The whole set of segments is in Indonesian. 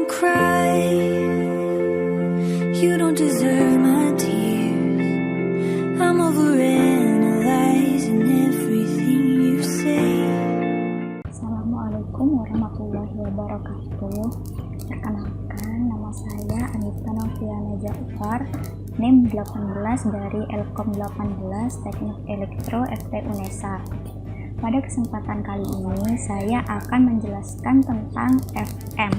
Don't cry, you don't deserve my tears. I'm overanalyzing everything you say. Assalamualaikum warahmatullahi wabarakatuh. Perkenalkan, nama saya Anita Noviana Ja'far, NIM 18 dari Elkom 18 Teknik Elektro FT UNESA. Pada kesempatan kali ini saya akan menjelaskan tentang FM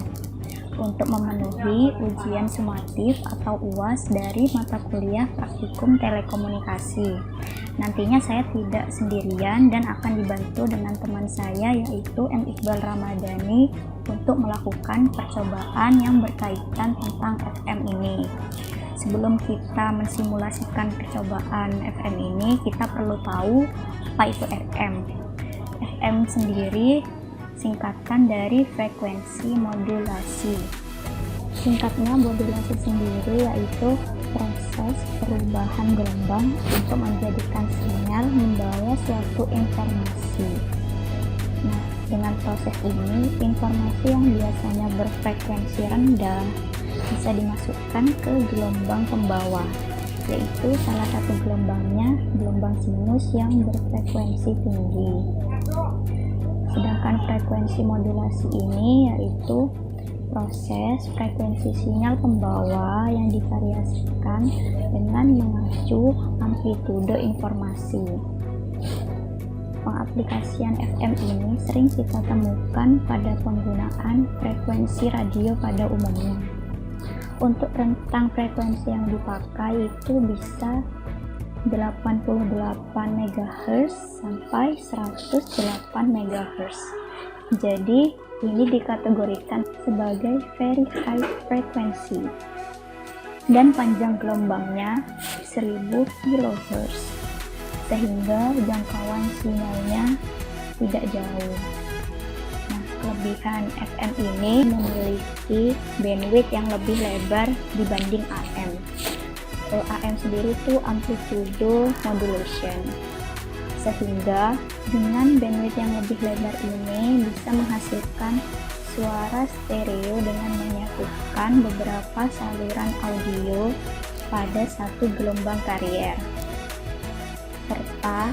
untuk memenuhi ujian sumatif atau UAS dari mata kuliah praktikum telekomunikasi. Nantinya saya tidak sendirian dan akan dibantu dengan teman saya, yaitu M. Iqbal Ramadhani, untuk melakukan percobaan yang berkaitan tentang FM ini. Sebelum kita mensimulasikan percobaan FM ini, kita perlu tahu apa itu FM. FM sendiri singkatan dari frekuensi modulasi. Singkatnya, modulasi sendiri yaitu proses perubahan gelombang untuk menjadikan sinyal membawa suatu informasi. Nah, dengan proses ini, informasi yang biasanya berfrekuensi rendah bisa dimasukkan ke gelombang pembawa, yaitu salah satu gelombangnya gelombang sinus yang berfrekuensi tinggi. Sedangkan frekuensi modulasi ini yaitu proses frekuensi sinyal pembawa yang divariasikan dengan mengacu amplitude informasi. Pengaplikasian FM ini sering kita temukan pada penggunaan frekuensi radio pada umumnya. Untuk rentang frekuensi yang dipakai itu bisa 88 MHz sampai 108 MHz. Jadi ini dikategorikan sebagai very high frequency dan panjang gelombangnya 1000 kHz, sehingga jangkauan sinyalnya tidak jauh. Nah, kelebihan FM ini memiliki bandwidth yang lebih lebar dibanding AM. AM sendiri itu amplitude modulation, sehingga dengan bandwidth yang lebih lebar ini bisa menghasilkan suara stereo dengan menyatukan beberapa saluran audio pada satu gelombang karier, serta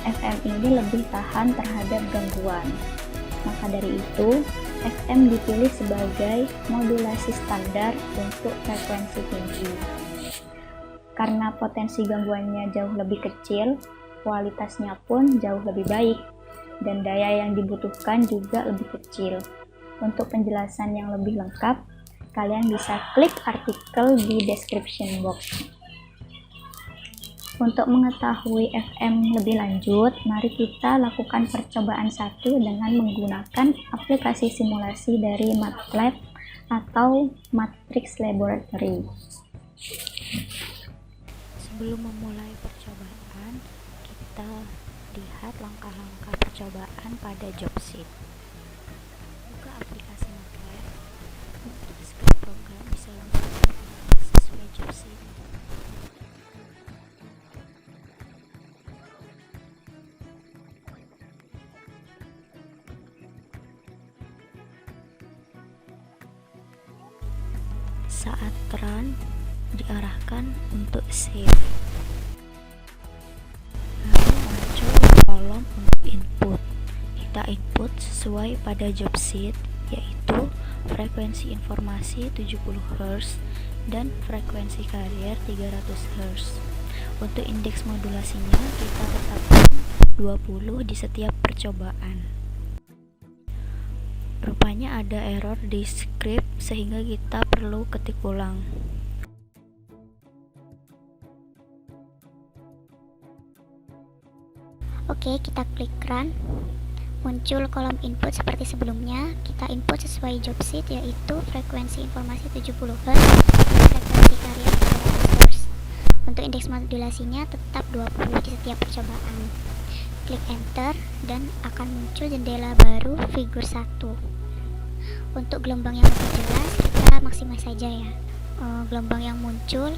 FM ini lebih tahan terhadap gangguan. Maka dari itu, FM dipilih sebagai modulasi standar untuk frekuensi tinggi. Karena potensi gangguannya jauh lebih kecil, kualitasnya pun jauh lebih baik, dan daya yang dibutuhkan juga lebih kecil. Untuk penjelasan yang lebih lengkap, kalian bisa klik artikel di description box. Untuk mengetahui FM lebih lanjut, mari kita lakukan percobaan satu dengan menggunakan aplikasi simulasi dari MATLAB atau Matrix Laboratory. Sebelum memulai percobaan, kita lihat langkah-langkah percobaan pada job sheet. Buka aplikasi MATLAB. Untuk script program bisa langsung sesuai job sheet. Saat run, diarahkan untuk save. Lalu muncul kolom untuk input. Kita input sesuai pada job sheet, yaitu frekuensi informasi 70 Hz dan frekuensi karier 300 Hz. Untuk indeks modulasinya kita tetapkan 20 di setiap percobaan. Rupanya ada error di script sehingga kita perlu ketik ulang. Oke, kita klik run. Muncul kolom input seperti sebelumnya. Kita input sesuai job sheet, yaitu frekuensi informasi 70 Hz dan frekuensi karier 300 Hz. Untuk indeks modulasinya tetap 20 di setiap percobaan. Klik enter dan akan muncul jendela baru figur 1. Untuk gelombang yang lebih jelas kita maksimal saja ya. Gelombang yang muncul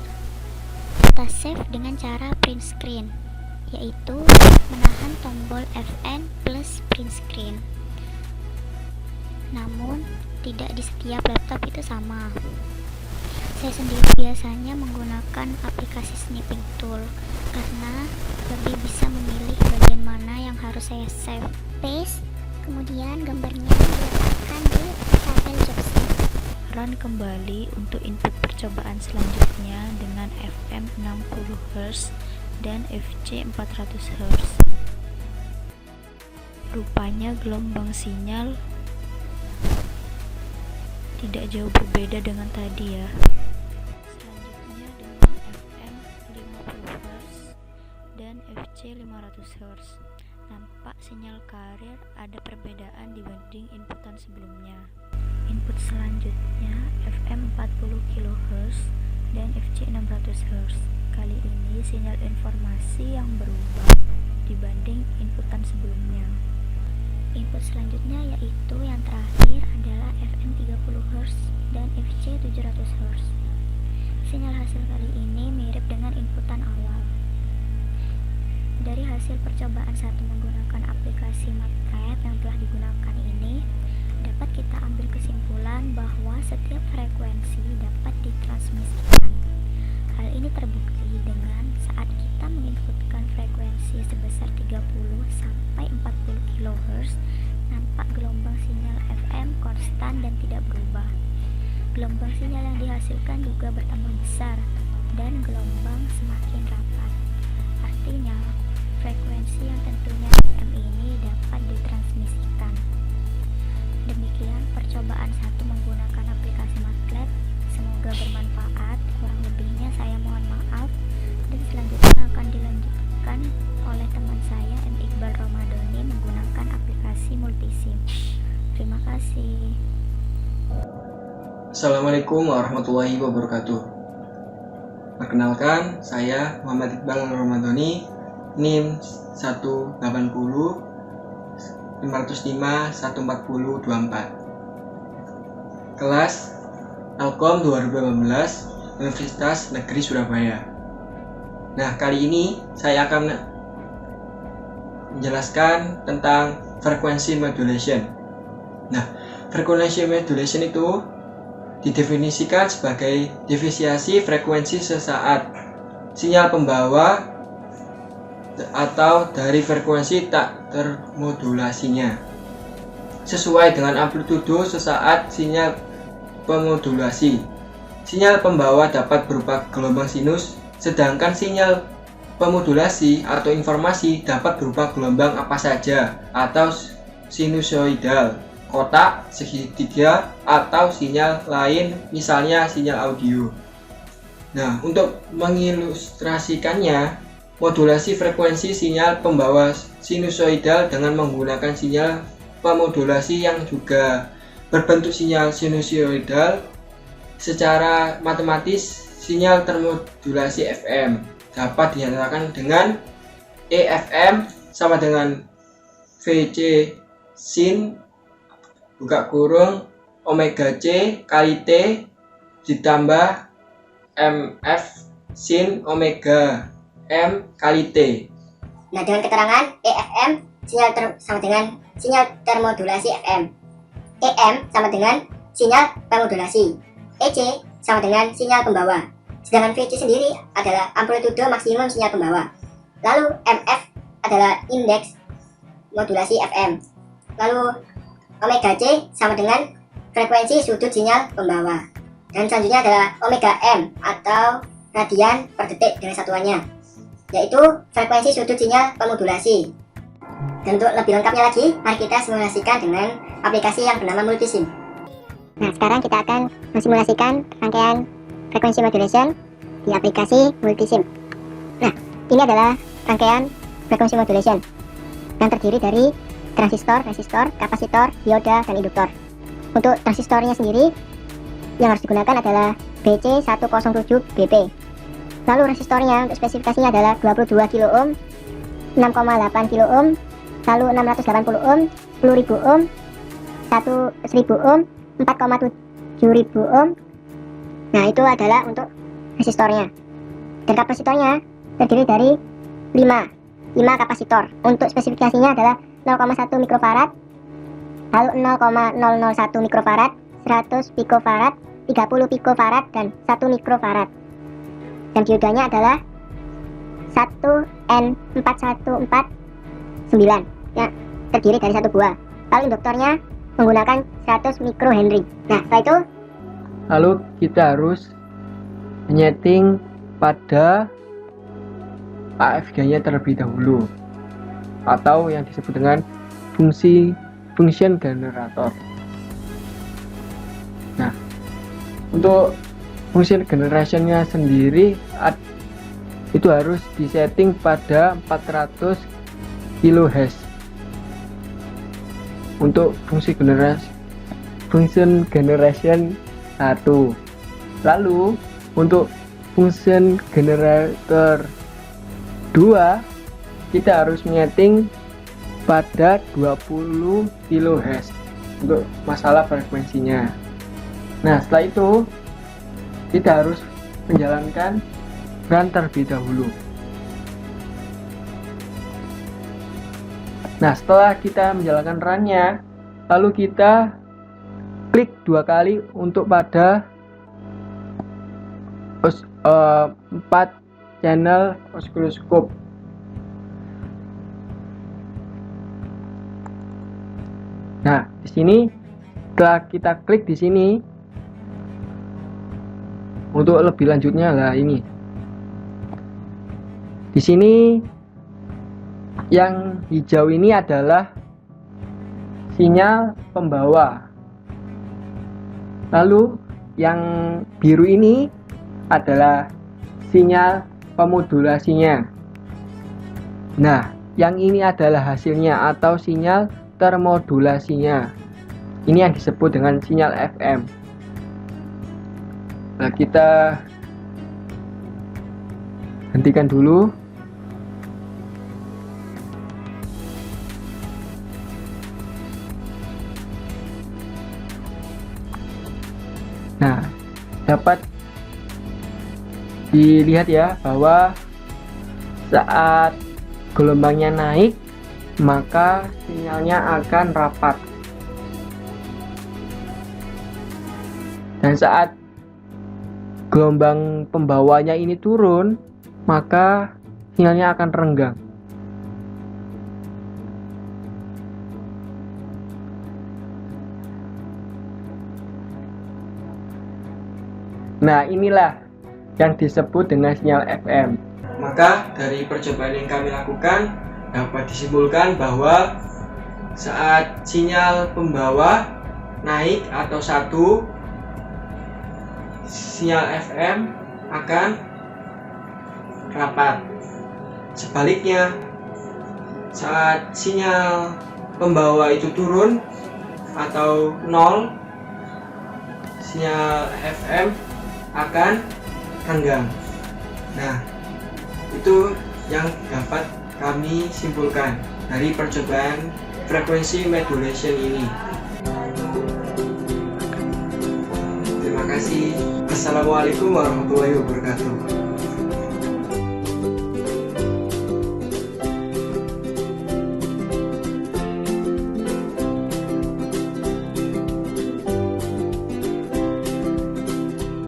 kita save dengan cara print screen, yaitu menahan tombol Fn plus print screen. Namun tidak di setiap laptop itu sama. Saya sendiri biasanya menggunakan aplikasi snipping tool karena lebih bisa memilih bagian mana yang harus saya save. Paste, kemudian gambarnya diletakkan di file jobsheet. Run kembali untuk input percobaan selanjutnya dengan FM 60 Hz dan FC 400 Hz. Rupanya gelombang sinyal tidak jauh berbeda dengan tadi ya. Selanjutnya dengan FM 50 Hz dan FC 500 Hz. Nampak sinyal carrier ada perbedaan dibanding inputan sebelumnya. Input selanjutnya FM 40 kHz dan FC 600 Hz. Kali ini sinyal informasi yang berubah dibanding inputan sebelumnya. Input selanjutnya yaitu yang terakhir adalah FM 30 Hz dan FC 700 Hz. Sinyal hasil kali ini mirip dengan inputan awal. Dari hasil percobaan satu menggunakan aplikasi Matplotlib yang telah digunakan ini, dapat kita ambil kesimpulan bahwa setiap frekuensi dapat ditransmisikan. Hal ini terbukti dengan saat kita menginputkan frekuensi sebesar 30 sampai 40 kHz, nampak gelombang sinyal FM konstan dan tidak berubah. Gelombang sinyal yang dihasilkan juga bertambah besar dan gelombang semakin rapat. Artinya, frekuensi yang tentunya FM ini dapat ditransmisikan. Demikian percobaan satu menggunakan aplikasi Matplotlib. Semoga bermanfaat. Kurang lebihnya saya mohon maaf. Dan selanjutnya akan dilanjutkan oleh teman saya M. Iqbal Ramadhani menggunakan aplikasi Multisim. Terima kasih. Assalamualaikum warahmatullahi wabarakatuh. Perkenalkan, saya Muhammad Iqbal Ramadhani, NIM 180 505 140 24. Kelas Elkom 2018 Universitas Negeri Surabaya. Nah, kali ini saya akan menjelaskan tentang frekuensi modulation. Nah, frekuensi modulation itu didefinisikan sebagai divisiasi frekuensi sesaat sinyal pembawa atau dari frekuensi tak termodulasinya sesuai dengan amplitudo sesaat sinyal pemodulasi. Sinyal pembawa dapat berupa gelombang sinus, sedangkan sinyal pemodulasi atau informasi dapat berupa gelombang apa saja atau sinusoidal, kotak, segitiga, atau sinyal lain, misalnya sinyal audio. Nah, untuk mengilustrasikannya, modulasi frekuensi sinyal pembawa sinusoidal dengan menggunakan sinyal pemodulasi yang juga berbentuk sinyal sinusoidal. Secara matematis, sinyal termodulasi FM dapat dinyatakan dengan EFM sama dengan VC sin buka kurung omega C kali T ditambah MF sin omega M kali T. Nah, dengan keterangan EFM sama dengan sinyal termodulasi FM, EM sama dengan sinyal pemodulasi, EC sama dengan sinyal pembawa. Sedangkan VC sendiri adalah amplitudo maksimum sinyal pembawa. Lalu MF adalah indeks modulasi FM. Lalu omega C sama dengan frekuensi sudut sinyal pembawa. Dan selanjutnya adalah omega M atau radian per detik dengan satuannya, yaitu frekuensi sudut sinyal pemodulasi. Dan untuk lebih lengkapnya lagi, mari kita simulasikan dengan aplikasi yang bernama Multisim. Nah, sekarang kita akan mensimulasikan rangkaian frekuensi modulation di aplikasi Multisim. Nah, ini adalah rangkaian frekuensi modulation yang terdiri dari transistor, resistor, kapasitor, dioda, dan induktor. Untuk transistornya sendiri, yang harus digunakan adalah BC107BP. Lalu resistornya untuk spesifikasinya adalah 22 kilo ohm, 6,8 kilo ohm, lalu 680 ohm, 10.000 ohm, 1.000 ohm, 4,7.000 ohm. Nah, itu adalah untuk resistornya. Dan kapasitornya terdiri dari 5 kapasitor. Untuk spesifikasinya adalah 0,1 mikrofarad, lalu 0,001 mikrofarad, 100 picofarad, 30 picofarad, dan 1 mikrofarad. Dan diodanya adalah 1N4149 yang terdiri dari 1 buah. Lalu induktornya menggunakan 100 mikrohenry. Nah, setelah itu lalu kita harus menyeting pada AFG-nya terlebih dahulu, atau yang disebut dengan function generator. Nah, untuk function generation-nya sendiri itu harus disetting pada 400 kHz untuk function generation 1. Lalu untuk function generator 2 kita harus menyeting pada 20 kHz untuk masalah frekuensinya. Nah, setelah itu kita harus menjalankan run terlebih dahulu. Nah, setelah kita menjalankan runnya, lalu kita klik 2 kali untuk pada 4 channel oscilloscope. Nah, di sini setelah kita klik di sini, untuk lebih lanjutnya lah ini. Di sini yang hijau ini adalah sinyal pembawa. Lalu yang biru ini adalah sinyal pemodulasinya. Nah, yang ini adalah hasilnya atau sinyal termodulasinya. Ini yang disebut dengan sinyal FM. Nah, kita hentikan dulu. Nah, dapat dilihat ya bahwa saat gelombangnya naik maka sinyalnya akan rapat, dan saat gelombang pembawanya ini turun maka sinyalnya akan renggang. Nah, inilah yang disebut dengan sinyal FM. Maka dari percobaan yang kami lakukan dapat disimpulkan bahwa saat sinyal pembawa naik atau 1, sinyal FM akan rapat. Sebaliknya, saat sinyal pembawa itu turun atau 0, sinyal FM akan renggang. Nah, itu yang dapat kami simpulkan dari percobaan frekuensi modulation ini. Terima kasih. Assalamualaikum warahmatullahi wabarakatuh.